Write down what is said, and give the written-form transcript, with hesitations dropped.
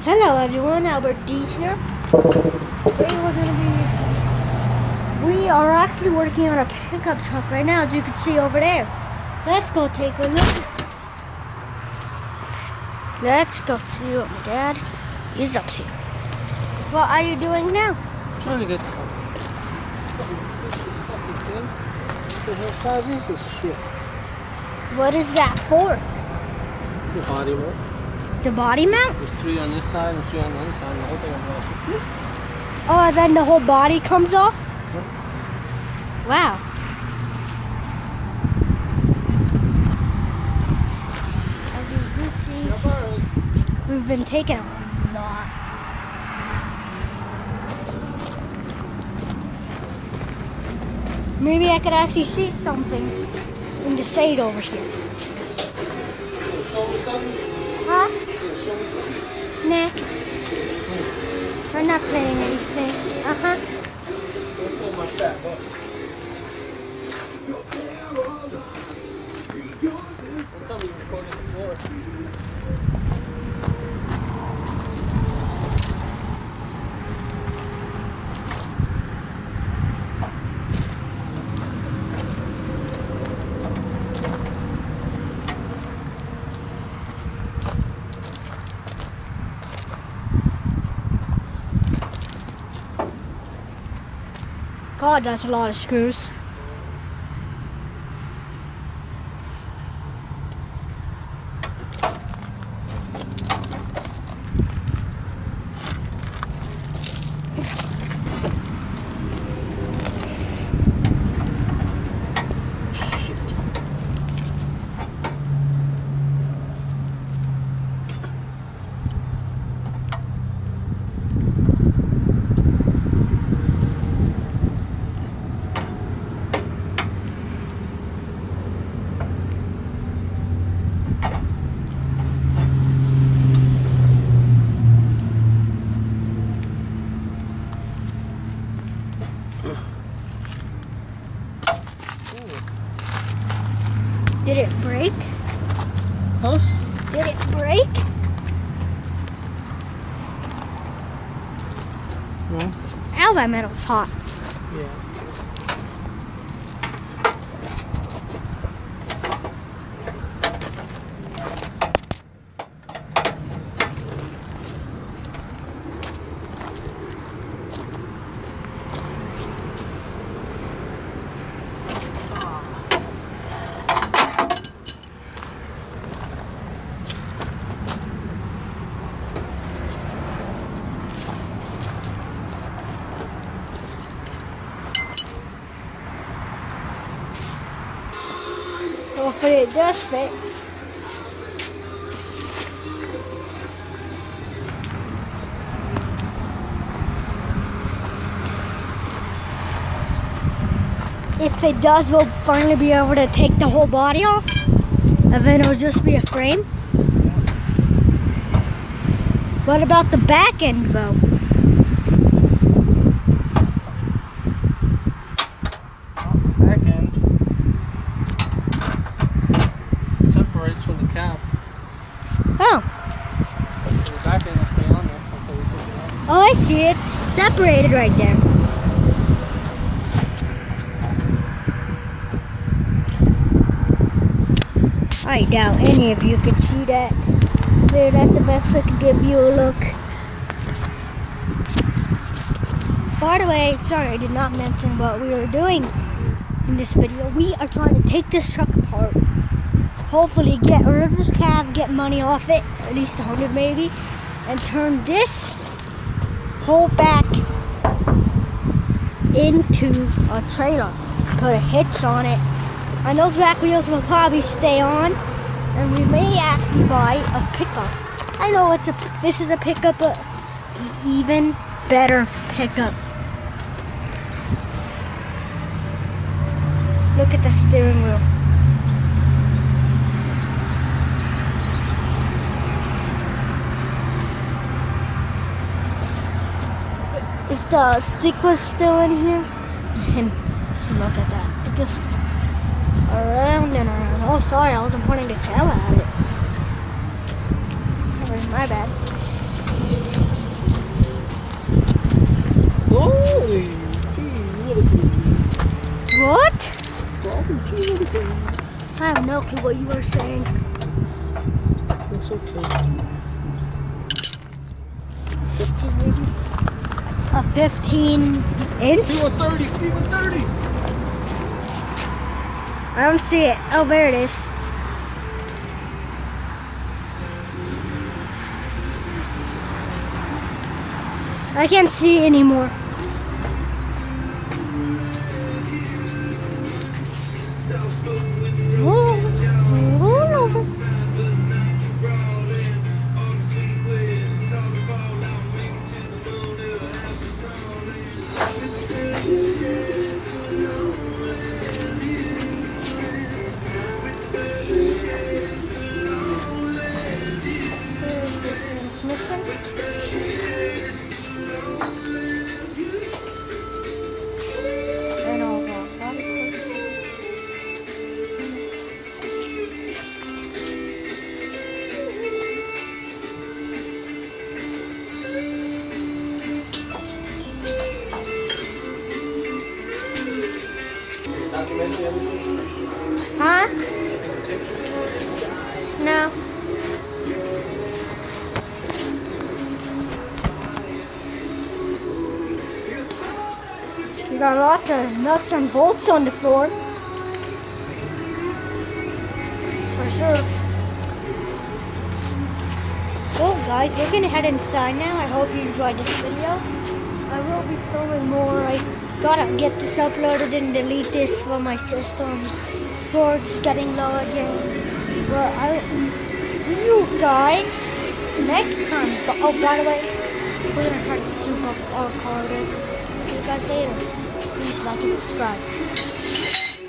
Hello everyone, Albert D here. Today we are actually working on a pickup truck right now, as you can see over there. Let's go take a look. Let's go see what my dad is up to. What are you doing now? Trying to get something to fix this fucking thing. What the hell size is this shit? What is that for? The body mount. The body mount? There's 3 on this side and 3 on the other side, and the whole thing will go off. Oh, and then the whole body comes off? Yep. Wow. As you can see, we've been taking a lot. Maybe I could actually see something in the shade over here. Show me something? Huh? Show me something. Nah. We're not playing anything. Uh-huh. Don't fill my fat butt. Don't tell me you're recording the floor. God, that's a lot of screws. Did it break? Huh? Did it break? No. Ow, that metal's hot. Yeah. Hopefully it does fit. If it does, we'll finally be able to take the whole body off, and then it'll just be a frame. What about the back end though? Back end separates from the cab. Oh. So the back end will stay on there until we take it out. Oh, I see. It's separated right there. I doubt any of you could see that. There, that's the best I could give you a look. By the way, sorry I did not mention what we were doing in this video. We are trying to take this truck apart. Hopefully get rid of this cab, get money off it, at least 100 maybe, and turn this whole back into a trailer. Put a hitch on it. And those back wheels will probably stay on, and we may actually buy a pickup. I know this is a pickup, but even better pickup. Look at the steering wheel. If the stick was still in here, and just look at that. It just around and around. Oh, sorry, I wasn't pointing the camera at it. Sorry, my bad. Holy gee, what a breeze. What? Golly gee, what a breeze. I have no clue what you were saying. That's okay. 15 maybe? A 15 inch? See 130, see 130. I don't see it. Oh, there it is. I can't see it anymore. And all those body parts. Huh? No. We got lots of nuts and bolts on the floor. For sure. Well guys, we're gonna head inside now. I hope you enjoyed this video. I will be filming more. I gotta get this uploaded and delete this from my system. Storage is getting low again. But I'll see you guys next time. But, oh, by the way, we're gonna try to soup up our corridor. See you guys later. Please like and subscribe.